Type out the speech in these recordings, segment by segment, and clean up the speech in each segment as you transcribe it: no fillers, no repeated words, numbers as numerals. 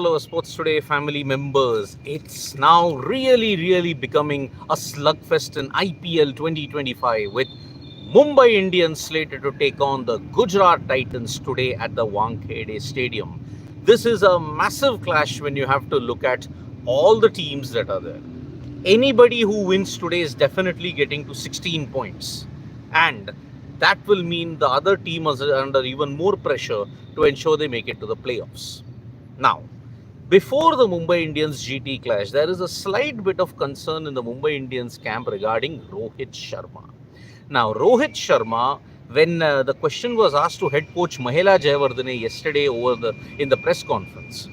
all our Sports Today family members. It's now really becoming a slugfest in IPL 2025 with Mumbai Indians slated to take on the Gujarat Titans today at the Wankhede Stadium. This is a massive clash when you have to look at all the teams that are there. Anybody who wins today is definitely getting to 16 points. And that will mean the other team is under even more pressure to ensure they make it to the playoffs. Now, before the Mumbai Indians GT clash, there is a slight bit of concern in the Mumbai Indians camp regarding Rohit Sharma. Now, Rohit Sharma, when the question was asked to head coach Mahela Jayawardene yesterday in the press conference,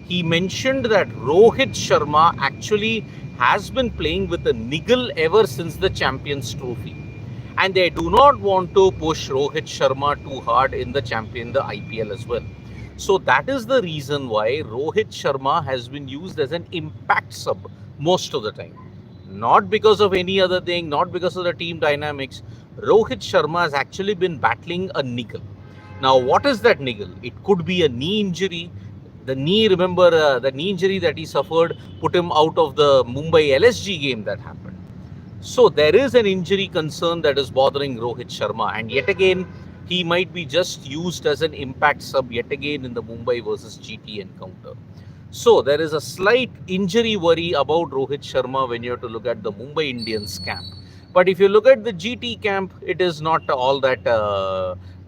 he mentioned that Rohit Sharma actually has been playing with a niggle ever since the Champions Trophy. And they do not want to push Rohit Sharma too hard in the IPL as well. So that is the reason why Rohit Sharma has been used as an impact sub most of the time. Not because of any other thing, not because of the team dynamics. Rohit Sharma has actually been battling a niggle. Now, what is that niggle? It could be a knee injury. The knee, remember, the knee injury that he suffered put him out of the Mumbai LSG game that happened. So there is an injury concern that is bothering Rohit Sharma, and yet again, he might be just used as an impact sub yet again in the Mumbai versus GT encounter. So there is a slight injury worry about Rohit Sharma when you have to look at the Mumbai Indians camp. But if you look at the GT camp, it is not all that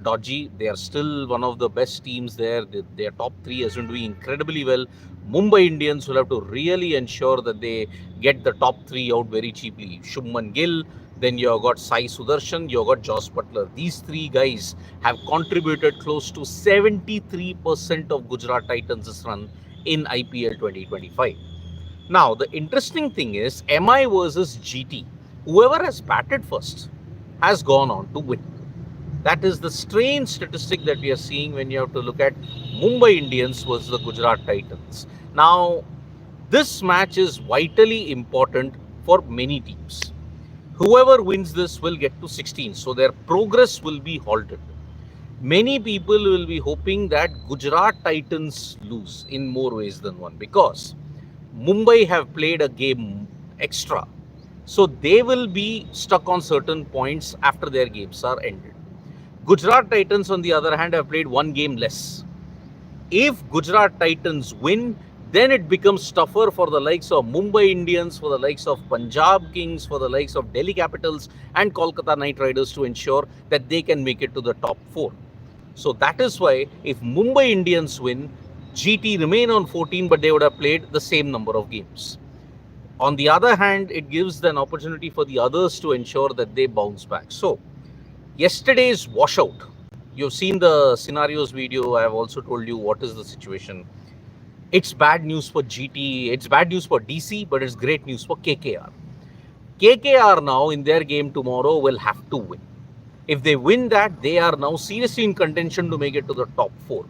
dodgy. They are still one of the best teams there. Their top three has been doing incredibly well. Mumbai Indians will have to really ensure that they get the top three out very cheaply. Shubman Gill, then you've got Sai Sudarshan, you've got Joss Butler. These three guys have contributed close to 73% of Gujarat Titans' run in IPL 2025. Now, the interesting thing is MI versus GT. Whoever has batted first has gone on to win. That is the strange statistic that we are seeing when you have to look at Mumbai Indians versus the Gujarat Titans. Now, this match is vitally important for many teams. Whoever wins this will get to 16, so their progress will be halted. Many people will be hoping that Gujarat Titans lose in more ways than one because Mumbai have played a game extra. So they will be stuck on certain points after their games are ended. Gujarat Titans, on the other hand, have played one game less. If Gujarat Titans win, then it becomes tougher for the likes of Mumbai Indians, for the likes of Punjab Kings, for the likes of Delhi Capitals and Kolkata Knight Riders to ensure that they can make it to the top four. So that is why if Mumbai Indians win, GT remain on 14, but they would have played the same number of games. On the other hand, it gives an opportunity for the others to ensure that they bounce back. So, yesterday's washout, you've seen the scenarios video. I have also told you what is the situation. It's bad news for GT, it's bad news for DC, but it's great news for KKR. KKR now in their game tomorrow will have to win. If they win that, they are now seriously in contention to make it to the top four.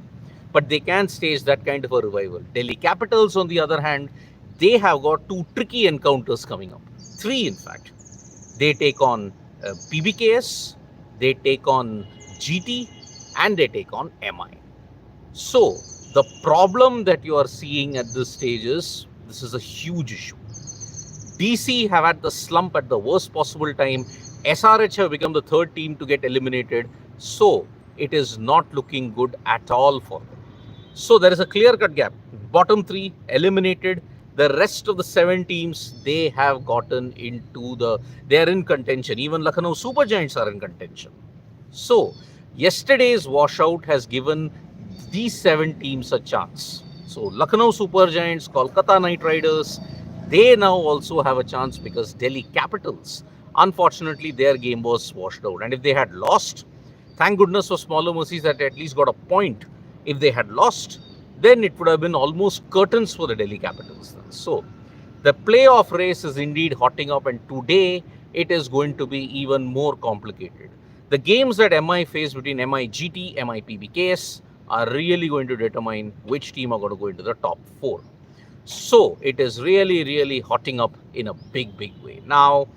But they can stage that kind of a revival. Delhi Capitals, on the other hand, they have got two tricky encounters coming up. Three, in fact. They take on PBKS, they take on GT, and they take on MI. So, the problem that you are seeing at this stage is, this is a huge issue. DC have had the slump at the worst possible time. SRH have become the third team to get eliminated. So, it is not looking good at all for them. So, there is a clear-cut gap. Bottom three eliminated. The rest of the 7 teams, they have gotten into they are in contention. Even Lucknow Super Giants are in contention. So, yesterday's washout has given these 7 teams a chance. So, Lucknow Super Giants, Kolkata Knight Riders, they now also have a chance because Delhi Capitals, unfortunately, their game was washed out. And if they had lost, thank goodness for smaller mercies that they at least got a point. If they had lost, then it would have been almost curtains for the Delhi Capitals. So, the playoff race is indeed hotting up, and today it is going to be even more complicated. The games that MI face between MI GT, MI PBKS are really going to determine which team are going to go into the top 4. So, it is really hotting up in a big way. Now,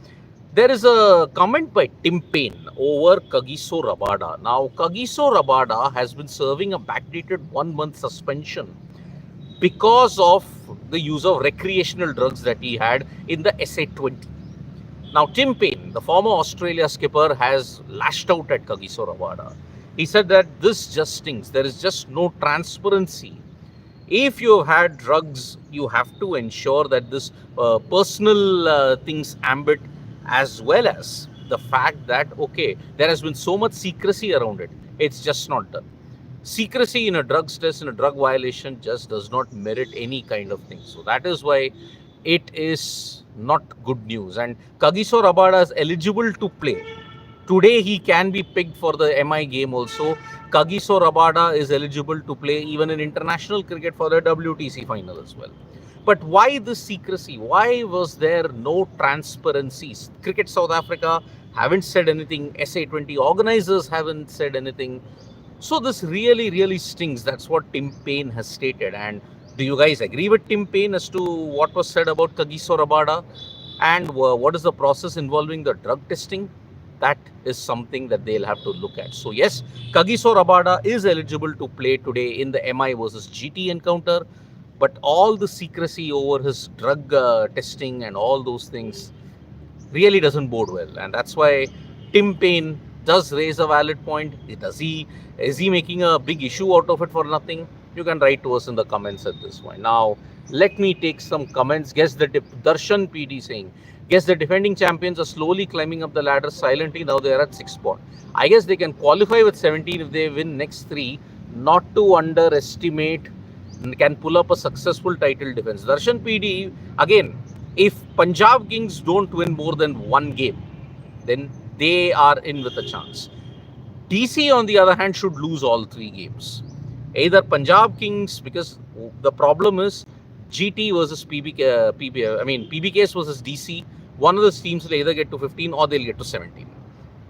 there is a comment by Tim Paine over Kagiso Rabada. Now, Kagiso Rabada has been serving a backdated 1-month suspension because of the use of recreational drugs that he had in the SA-20. Now, Tim Paine, the former Australia skipper, has lashed out at Kagiso Rabada. He said that this just stinks. There is just no transparency. If you have had drugs, you have to ensure that this personal things ambit, as well as the fact that, okay, there has been so much secrecy around it. It's just not done. Secrecy in a drugs test, in a drug violation, just does not merit any kind of thing. So that is why it is not good news. And Kagiso Rabada is eligible to play. Today he can be picked for the MI game also. Kagiso Rabada is eligible to play even in international cricket for the WTC final as well. But why this secrecy? Why was there no transparency? Cricket South Africa haven't said anything. SA-20 organizers haven't said anything. So this really stings. That's what Tim Paine has stated. And do you guys agree with Tim Paine as to what was said about Kagiso Rabada? And what is the process involving the drug testing? That is something that they'll have to look at. So yes, Kagiso Rabada is eligible to play today in the MI versus GT encounter. But all the secrecy over his drug testing and all those things really doesn't bode well. And that's why Tim Paine does raise a valid point. Is he making a big issue out of it for nothing? You can write to us in the comments at this point. Now, let me take some comments. Darshan PD saying, guess the defending champions are slowly climbing up the ladder silently. Now they are at 6 spot. I guess they can qualify with 17 if they win next 3. Not to underestimate, can pull up a successful title defense. Darshan PD, again, if Punjab Kings don't win more than 1 game, then they are in with a chance. DC, on the other hand, should lose all 3 games. Either Punjab Kings, because the problem is GT versus PBKS versus DC. One of the teams will either get to 15 or they'll get to 17.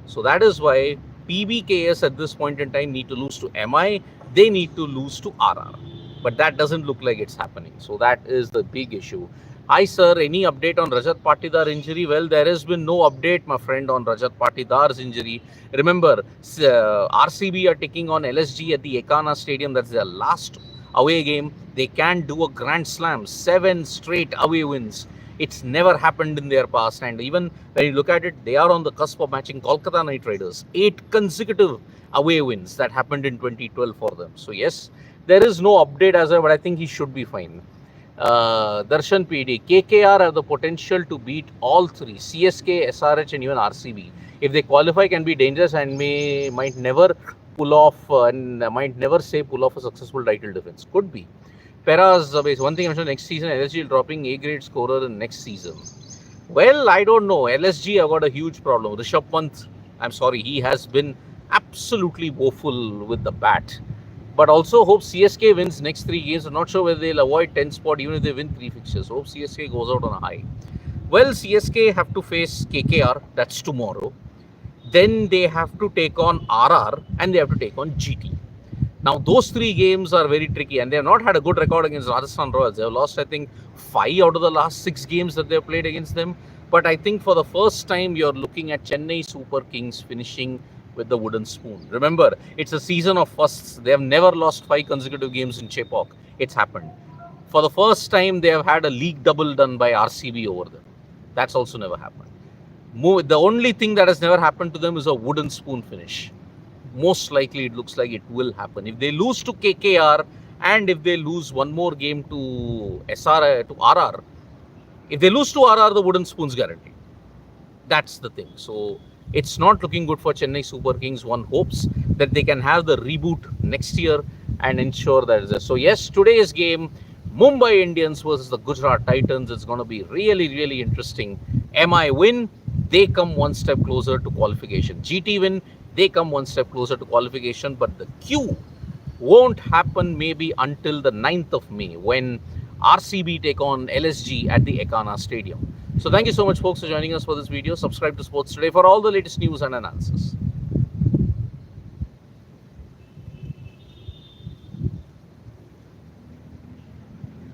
So that is why PBKS at this point in time need to lose to MI. They need to lose to RR. But that doesn't look like it's happening. So that is the big issue. Hi sir, any update on Rajat Patidar injury? Well, there has been no update, my friend, on Rajat Patidar's injury. Remember, RCB are taking on LSG at the Ekana Stadium. That's their last away game. They can do a grand slam. 7 straight away wins. It's never happened in their past. And even when you look at it, they are on the cusp of matching Kolkata Knight Riders. 8 consecutive away wins that happened in 2012 for them. So yes, there is no update as well, but I think he should be fine. Darshan PD, KKR have the potential to beat all 3, CSK, SRH and even RCB. If they qualify, can be dangerous and might never pull off a successful title defense. Could be. Peras, one thing I mentioned, next season LSG dropping A-grade scorer in next season. Well, I don't know. LSG have got a huge problem. Rishabh Pant, I'm sorry, he has been absolutely woeful with the bat. But also hope CSK wins next 3 games. I'm not sure whether they'll avoid 10 spot even if they win 3 fixtures. Hope CSK goes out on a high. Well, CSK have to face KKR. That's tomorrow. Then they have to take on RR and they have to take on GT. Now, those 3 games are very tricky and they have not had a good record against Rajasthan Royals. They have lost, I think, 5 out of the last 6 games that they have played against them. But I think for the first time, you're looking at Chennai Super Kings finishing with the wooden spoon. Remember, it's a season of firsts. They have never lost 5 consecutive games in Chepauk. It's happened. For the first time, they have had a league double done by RCB over them. That's also never happened. The only thing that has never happened to them is a wooden spoon finish. Most likely, it looks like it will happen. If they lose to KKR and if they lose one more game to RR, if they lose to RR, the wooden spoon's guaranteed. That's the thing. So it's not looking good for Chennai Super Kings. One hopes that they can have the reboot next year and ensure that. So yes, today's game, Mumbai Indians versus the Gujarat Titans, it's going to be really interesting. MI win, they come one step closer to qualification. GT win, they come one step closer to qualification. But the queue won't happen maybe until the 9th of May when RCB take on LSG at the Ekana Stadium. So thank you so much, folks, for joining us for this video. Subscribe to Sports Today for all the latest news and analysis.